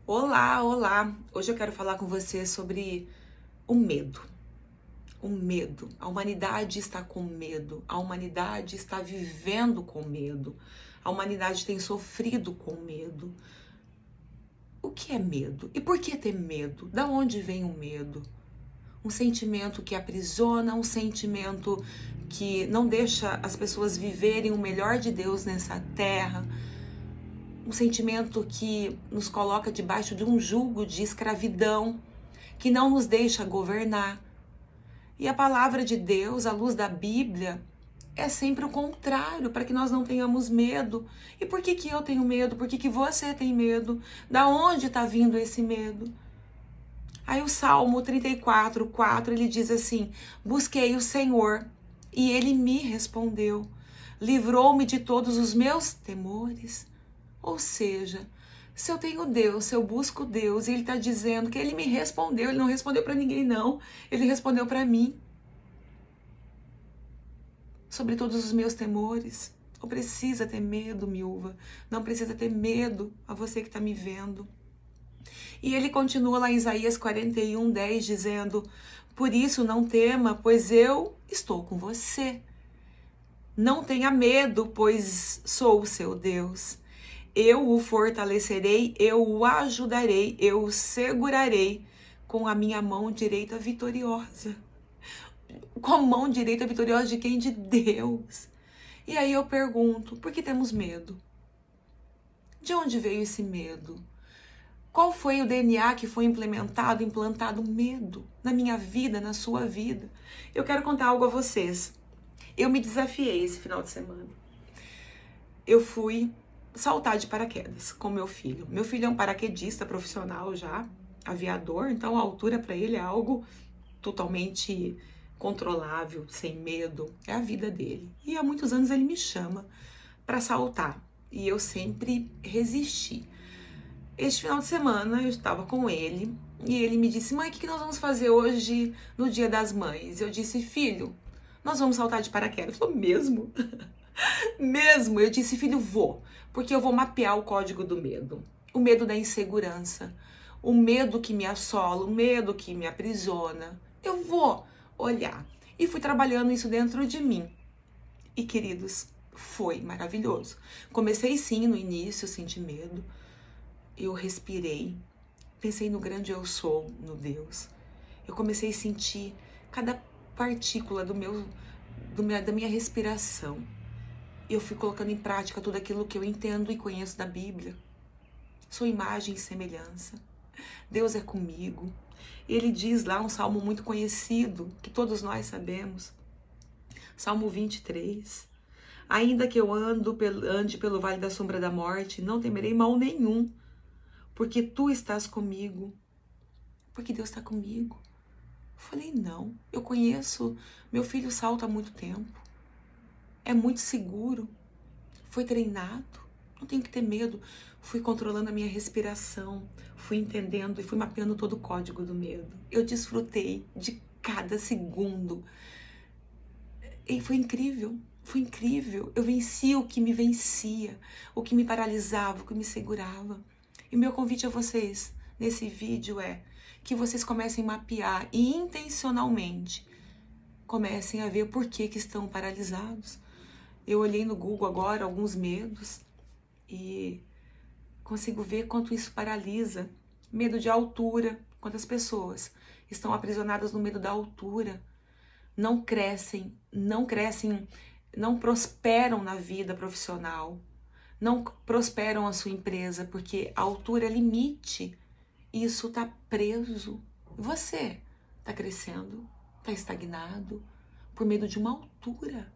Olá, olá! Hoje eu quero falar com você sobre o medo. O medo. A humanidade está com medo. A humanidade está vivendo com medo. A humanidade tem sofrido com medo. O que é medo? E por que ter medo? Da onde vem o medo? Um sentimento que aprisiona, um sentimento que não deixa as pessoas viverem o melhor de Deus nessa terra. Um sentimento que nos coloca debaixo de um jugo de escravidão, que não nos deixa governar. E a palavra de Deus, à luz da Bíblia, é sempre o contrário, para que nós não tenhamos medo. E por que eu tenho medo? Por que você tem medo? Da onde está vindo esse medo? Aí o Salmo 34:4, ele diz assim: busquei o Senhor e ele me respondeu, livrou-me de todos os meus temores. Ou seja, se eu tenho Deus, se eu busco Deus, e Ele está dizendo que Ele me respondeu, Ele não respondeu para ninguém não, Ele respondeu para mim. Sobre todos os meus temores. Não precisa ter medo, miúva, não precisa ter medo a você que está me vendo. E Ele continua lá em Isaías 41:10 dizendo: por isso não tema, pois eu estou com você. Não tenha medo, pois sou o seu Deus. Eu o fortalecerei, eu o ajudarei, eu o segurarei com a minha mão direita vitoriosa. Com a mão direita vitoriosa de quem? De Deus. E aí eu pergunto, por que temos medo? De onde veio esse medo? Qual foi o DNA que foi implantado medo na minha vida, na sua vida? Eu quero contar algo a vocês. Eu me desafiei esse final de semana. Eu fui saltar de paraquedas com meu filho. Meu filho é um paraquedista profissional já, aviador, então a altura para ele é algo totalmente controlável, sem medo, é a vida dele. E há muitos anos ele me chama para saltar e eu sempre resisti. Este final de semana eu estava com ele e ele me disse: mãe, o que nós vamos fazer hoje no Dia das Mães? Eu disse: filho, nós vamos saltar de paraquedas. Ele falou: mesmo? Mesmo, eu disse: filho, vou, porque eu vou mapear o código do medo. O medo da insegurança, o medo que me assola, o medo que me aprisiona. Eu vou olhar. E fui trabalhando isso dentro de mim. E, queridos, foi maravilhoso. Comecei sim no início, senti medo. Eu respirei, pensei no grande eu sou, no Deus. Eu comecei a sentir cada partícula da minha respiração. Eu fui colocando em prática tudo aquilo que eu entendo e conheço da Bíblia. Sou imagem e semelhança. Deus é comigo. Ele diz lá um salmo muito conhecido, que todos nós sabemos. Salmo 23. Ainda que eu ande pelo vale da sombra da morte, não temerei mal nenhum, porque tu estás comigo. Porque Deus está comigo. Eu falei: não, eu conheço, meu filho salta há muito tempo. É muito seguro, foi treinado, não tenho que ter medo. Fui controlando a minha respiração, fui entendendo e fui mapeando todo o código do medo. Eu desfrutei de cada segundo. E foi incrível, foi incrível. Eu venci o que me vencia, o que me paralisava, o que me segurava. E meu convite a vocês nesse vídeo é que vocês comecem a mapear e intencionalmente comecem a ver por que estão paralisados. Eu olhei no Google agora alguns medos e consigo ver quanto isso paralisa. Medo de altura, quantas pessoas estão aprisionadas no medo da altura, não crescem, não prosperam na vida profissional, não prosperam a sua empresa, porque a altura é limite, e isso está preso. Você está crescendo, está estagnado por medo de uma altura.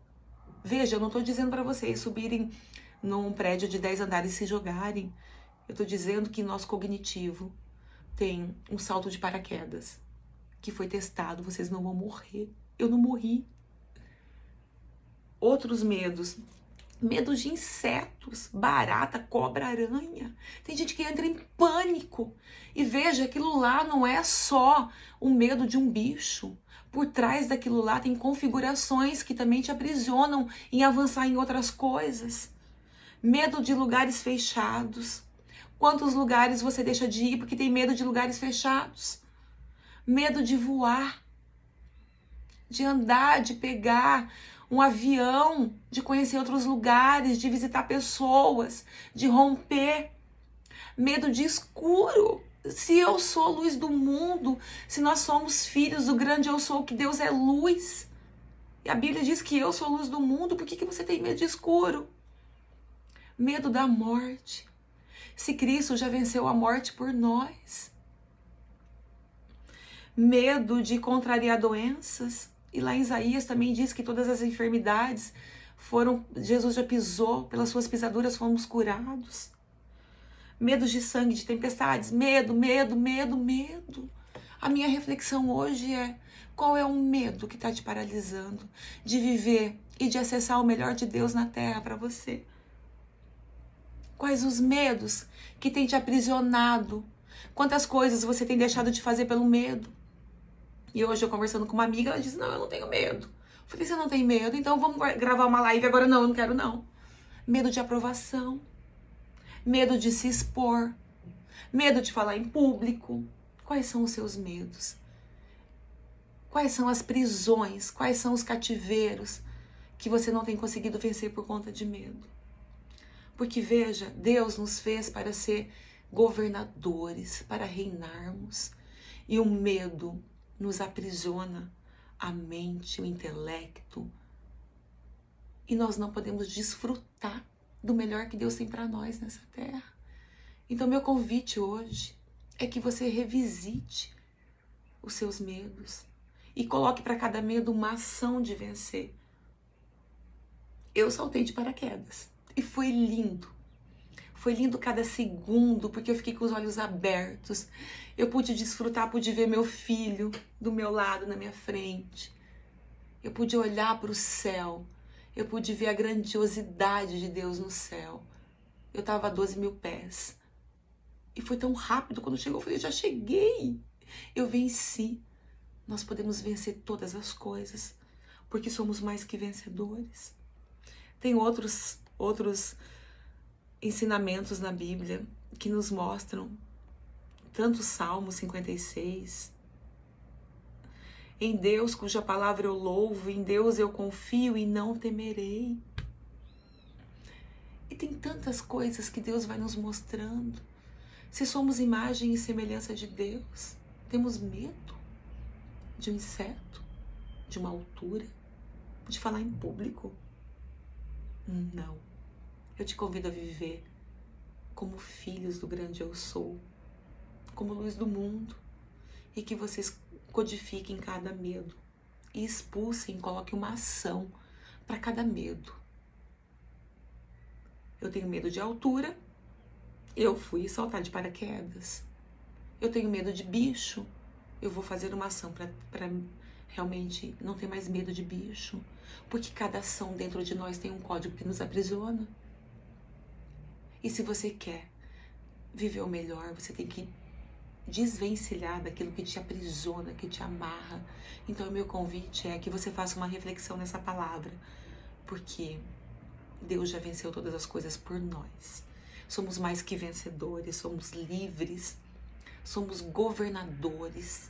Veja, eu não estou dizendo para vocês subirem num prédio de 10 andares e se jogarem. Eu estou dizendo que nosso cognitivo tem um salto de paraquedas que foi testado. Vocês não vão morrer. Eu não morri. Outros medos. Medos de insetos, barata, cobra, aranha. Tem gente que entra em pânico. E veja, aquilo lá não é só o medo de um bicho. Por trás daquilo lá tem configurações que também te aprisionam em avançar em outras coisas. Medo de lugares fechados. Quantos lugares você deixa de ir porque tem medo de lugares fechados? Medo de voar, de andar, de pegar um avião, de conhecer outros lugares, de visitar pessoas, de romper. Medo de escuro. Se eu sou a luz do mundo, se nós somos filhos do grande eu sou, que Deus é luz, e a Bíblia diz que eu sou a luz do mundo, por que você tem medo de escuro? Medo da morte. Se Cristo já venceu a morte por nós. Medo de contrariar doenças. E lá em Isaías também diz que todas as enfermidades Jesus já pisou, pelas suas pisaduras fomos curados. Medo de sangue, de tempestades. Medo, medo, medo, medo. A minha reflexão hoje é: qual é o medo que está te paralisando de viver e de acessar o melhor de Deus na terra para você? Quais os medos que têm te aprisionado? Quantas coisas você tem deixado de fazer pelo medo? E hoje eu conversando com uma amiga, ela disse: não, eu não tenho medo. Eu falei: você não tem medo? Então vamos gravar uma live agora. Não, eu não quero não. Medo de aprovação. Medo de se expor. Medo de falar em público. Quais são os seus medos? Quais são as prisões? Quais são os cativeiros que você não tem conseguido vencer por conta de medo? Porque veja, Deus nos fez para ser governadores, para reinarmos. E o medo nos aprisiona a mente, o intelecto. E nós não podemos desfrutar do melhor que Deus tem para nós nessa terra. Então meu convite hoje é que você revisite os seus medos e coloque para cada medo uma ação de vencer. Eu saltei de paraquedas e foi lindo. Foi lindo cada segundo, porque eu fiquei com os olhos abertos. Eu pude desfrutar, pude ver meu filho do meu lado, na minha frente. Eu pude olhar para o céu. Eu pude ver a grandiosidade de Deus no céu. Eu estava a 12 mil pés. E foi tão rápido, quando chegou, eu falei: já cheguei. Eu venci. Nós podemos vencer todas as coisas, porque somos mais que vencedores. Tem outros ensinamentos na Bíblia que nos mostram, tanto o Salmo 56, em Deus cuja palavra eu louvo, em Deus eu confio e não temerei. E tem tantas coisas que Deus vai nos mostrando. Se somos imagem e semelhança de Deus, temos medo de um inseto, de uma altura, de falar em público? Não. Eu te convido a viver como filhos do grande eu sou, como luz do mundo, e que vocês codifiquem cada medo e expulsem, coloquem uma ação para cada medo. Eu tenho medo de altura, eu fui saltar de paraquedas. Eu tenho medo de bicho, eu vou fazer uma ação para realmente não ter mais medo de bicho, porque cada ação dentro de nós tem um código que nos aprisiona. E se você quer viver o melhor, você tem que desvencilhar daquilo que te aprisiona, que te amarra. Então o meu convite é que você faça uma reflexão nessa palavra, porque Deus já venceu todas as coisas por nós. Somos mais que vencedores, somos livres, somos governadores.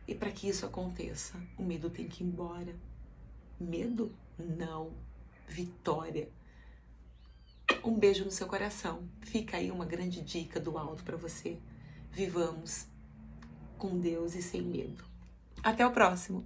E para que isso aconteça, o medo tem que ir embora. Medo? Não. Vitória. Um beijo no seu coração. Fica aí uma grande dica do alto para você. Vivamos com Deus e sem medo. Até o próximo.